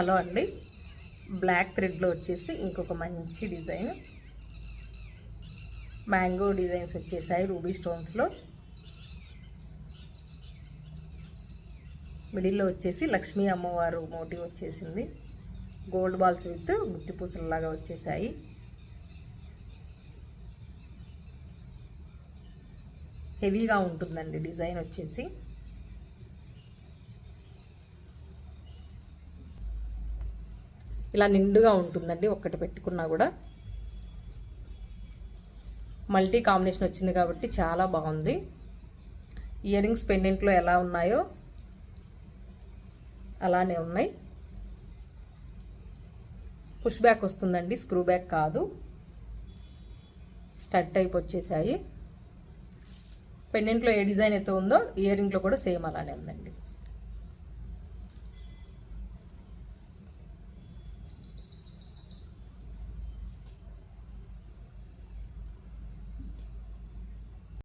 Hello అండి, black థ్రెడ్లో వచ్చేసి ఇంకొక మంచి డిజైన్, మ్యాంగో డిజైన్స్ వచ్చేసాయి రూబీ స్టోన్స్లో. మిడిల్లో వచ్చేసి లక్ష్మీ అమ్మవారు మోటివ్ వచ్చేసింది. గోల్డ్ బాల్స్ విత్ గుత్తి పూసలలాగా వచ్చేసాయి. హెవీగా ఉంటుందండి డిజైన్ వచ్చేసి. ఇలా నిండుగా ఉంటుందండి ఒక్కటి పెట్టుకున్నా కూడా. మల్టీ కాంబినేషన్ వచ్చింది కాబట్టి చాలా బాగుంది. ఇయర్ రింగ్స్ పెండెంట్లో ఎలా ఉన్నాయో అలానే ఉన్నాయి. పుష్ బ్యాక్ వస్తుందండి, స్క్రూ బ్యాక్ కాదు. స్టడ్ టైప్ వచ్చేసాయి. పెండెంట్లో ఏ డిజైన్ అయితే ఉందో ఇయర్ రింగ్లో కూడా సేమ్ అలానే ఉందండి.